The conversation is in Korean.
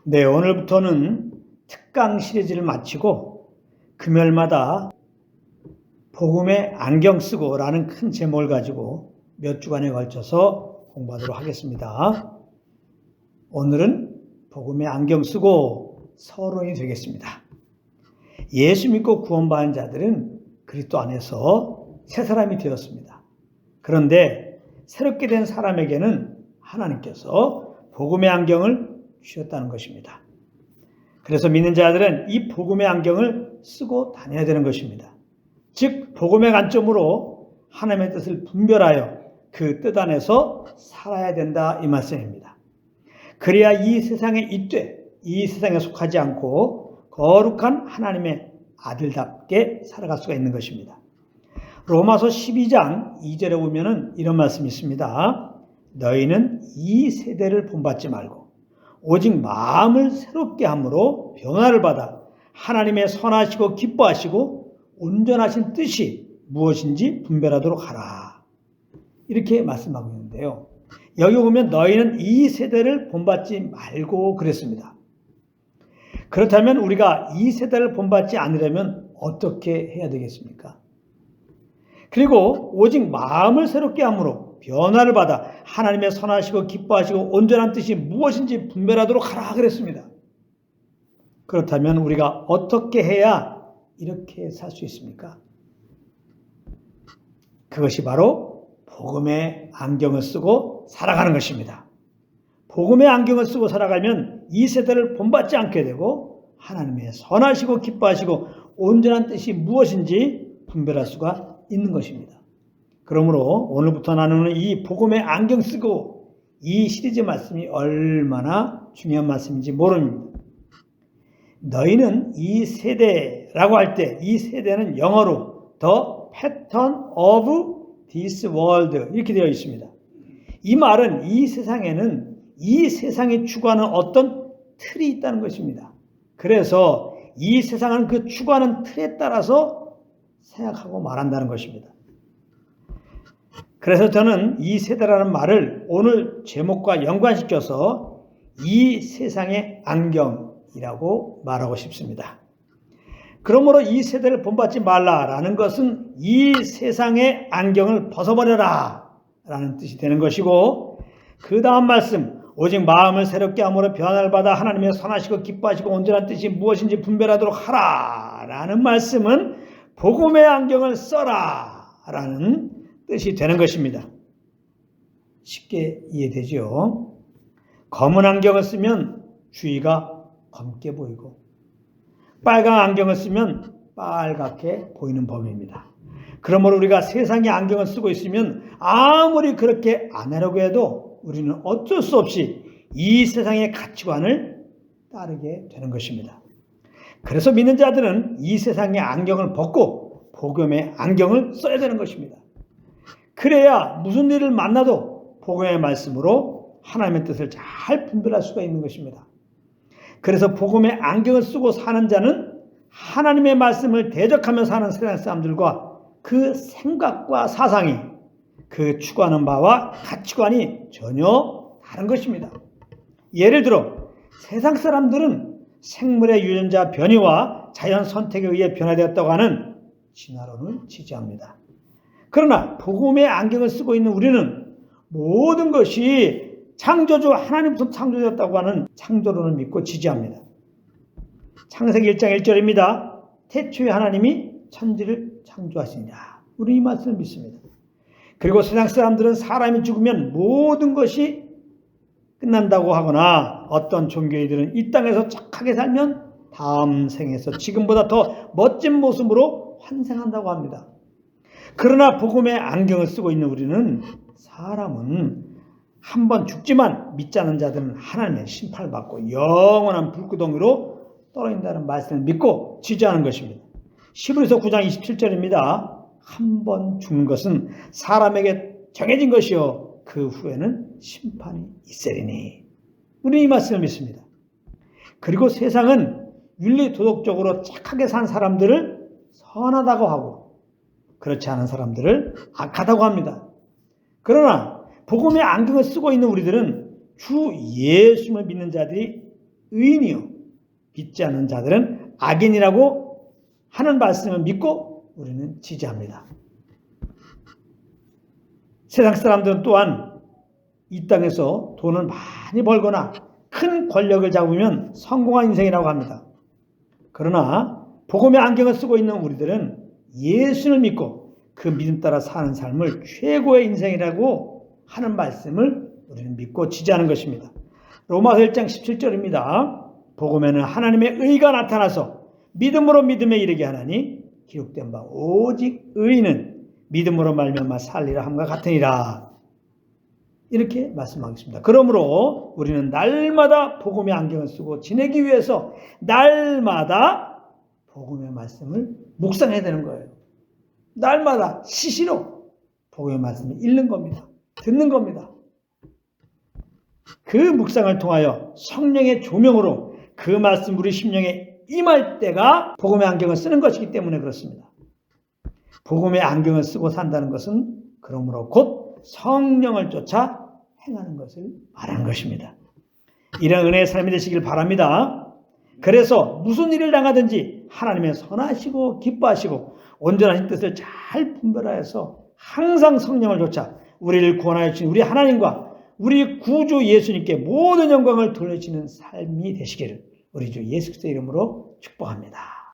네, 오늘부터는 특강 시리즈를 마치고 금요일마다 복음의 안경 쓰고 라는 큰 제목을 가지고 몇 주간에 걸쳐서 공부하도록 하겠습니다. 오늘은 복음의 안경 쓰고 서론이 되겠습니다. 예수 믿고 구원받은 자들은 그리스도 안에서 새 사람이 되었습니다. 그런데 새롭게 된 사람에게는 하나님께서 복음의 안경을 주셨다는 것입니다. 그래서 믿는 자들은 이 복음의 안경을 쓰고 다녀야 되는 것입니다. 즉 복음의 관점으로 하나님의 뜻을 분별하여 그 뜻 안에서 살아야 된다 이 말씀입니다. 그래야 이 세상에 있되 이 세상에 속하지 않고 거룩한 하나님의 아들답게 살아갈 수가 있는 것입니다. 로마서 12장 2절에 보면은 이런 말씀이 있습니다. 너희는 이 세대를 본받지 말고 오직 마음을 새롭게 함으로 변화를 받아 하나님의 선하시고 기뻐하시고 온전하신 뜻이 무엇인지 분별하도록 하라. 이렇게 말씀하고 있는데요. 여기 보면 너희는 이 세대를 본받지 말고 그랬습니다. 그렇다면 우리가 이 세대를 본받지 않으려면 어떻게 해야 되겠습니까? 그리고 오직 마음을 새롭게 함으로 변화를 받아 하나님의 선하시고 기뻐하시고 온전한 뜻이 무엇인지 분별하도록 하라 그랬습니다. 그렇다면 우리가 어떻게 해야 이렇게 살 수 있습니까? 그것이 바로 복음의 안경을 쓰고 살아가는 것입니다. 복음의 안경을 쓰고 살아가면 이 세대를 본받지 않게 되고 하나님의 선하시고 기뻐하시고 온전한 뜻이 무엇인지 분별할 수가 있는 것입니다. 그러므로 오늘부터 나누는 이 복음의 안경 쓰고 이 시리즈 말씀이 얼마나 중요한 말씀인지 모릅니다. 너희는 이 세대라고 할 때 이 세대는 영어로 The Pattern of this World 이렇게 되어 있습니다. 이 말은 이 세상에는 이 세상이 추구하는 어떤 틀이 있다는 것입니다. 그래서 이 세상은 그 추구하는 틀에 따라서 생각하고 말한다는 것입니다. 그래서 저는 이 세대라는 말을 오늘 제목과 연관시켜서 이 세상의 안경이라고 말하고 싶습니다. 그러므로 이 세대를 본받지 말라라는 것은 이 세상의 안경을 벗어버려라 라는 뜻이 되는 것이고 그 다음 말씀 오직 마음을 새롭게 함으로 변화를 받아 하나님의 선하시고 기뻐하시고 온전한 뜻이 무엇인지 분별하도록 하라 라는 말씀은 복음의 안경을 써라 라는 뜻이 되는 것입니다. 쉽게 이해되죠? 검은 안경을 쓰면 주위가 검게 보이고 빨간 안경을 쓰면 빨갛게 보이는 법입니다. 그러므로 우리가 세상의 안경을 쓰고 있으면 아무리 그렇게 안 하려고 해도 우리는 어쩔 수 없이 이 세상의 가치관을 따르게 되는 것입니다. 그래서 믿는 자들은 이 세상의 안경을 벗고 복음의 안경을 써야 되는 것입니다. 그래야 무슨 일을 만나도 복음의 말씀으로 하나님의 뜻을 잘 분별할 수가 있는 것입니다. 그래서 복음의 안경을 쓰고 사는 자는 하나님의 말씀을 대적하며 사는 세상 사람들과 그 생각과 사상이 그 추구하는 바와 가치관이 전혀 다른 것입니다. 예를 들어 세상 사람들은 생물의 유전자 변이와 자연 선택에 의해 변화되었다고 하는 진화론을 지지합니다. 그러나 복음의 안경을 쓰고 있는 우리는 모든 것이 창조주 하나님부터 창조되었다고 하는 창조론을 믿고 지지합니다. 창세기 1장 1절입니다. 태초에 하나님이 천지를 창조하시니라. 우리 이 말씀을 믿습니다. 그리고 세상 사람들은 사람이 죽으면 모든 것이 끝난다고 하거나 어떤 종교인들은 이 땅에서 착하게 살면 다음 생에서 지금보다 더 멋진 모습으로 환생한다고 합니다. 그러나 복음의 안경을 쓰고 있는 우리는 사람은 한번 죽지만 믿지 않는 자들은 하나님의 심판을 받고 영원한 불구덩이로 떨어진다는 말씀을 믿고 지지하는 것입니다. 히브리서 9장 27절입니다. 한 번 죽는 것은 사람에게 정해진 것이요 그 후에는 심판이 있으리니. 우리는 이 말씀을 믿습니다. 그리고 세상은 윤리 도덕적으로 착하게 산 사람들을 선하다고 하고 그렇지 않은 사람들을 악하다고 합니다. 그러나 복음의 안경을 쓰고 있는 우리들은 주 예수를 믿는 자들이 의인이요 믿지 않는 자들은 악인이라고 하는 말씀을 믿고 우리는 지지합니다. 세상 사람들은 또한 이 땅에서 돈을 많이 벌거나 큰 권력을 잡으면 성공한 인생이라고 합니다. 그러나 복음의 안경을 쓰고 있는 우리들은 예수를 믿고 그 믿음 따라 사는 삶을 최고의 인생이라고 하는 말씀을 우리는 믿고 지지하는 것입니다. 로마서 1장 17절입니다. 복음에는 하나님의 의가 나타나서 믿음으로 믿음에 이르게 하나니 기록된 바 오직 의인은 믿음으로 말미암아 살리라 함과 같으니라. 이렇게 말씀하겠습니다. 그러므로 우리는 날마다 복음의 안경을 쓰고 지내기 위해서 날마다 복음의 말씀을 묵상해야 되는 거예요. 날마다 시시로 복음의 말씀을 읽는 겁니다. 듣는 겁니다. 그 묵상을 통하여 성령의 조명으로 그 말씀 우리 심령에 임할 때가 복음의 안경을 쓰는 것이기 때문에 그렇습니다. 복음의 안경을 쓰고 산다는 것은 그러므로 곧 성령을 쫓아 행하는 것을 말하는 것입니다. 이런 은혜의 삶이 되시길 바랍니다. 그래서 무슨 일을 당하든지 하나님의 선하시고 기뻐하시고 온전하신 뜻을 잘 분별하여서 항상 성령을 쫓아 우리를 구원하여 주신 우리 하나님과 우리 구주 예수님께 모든 영광을 돌려주시는 삶이 되시기를 우리 주 예수 그리스도의 이름으로 축복합니다.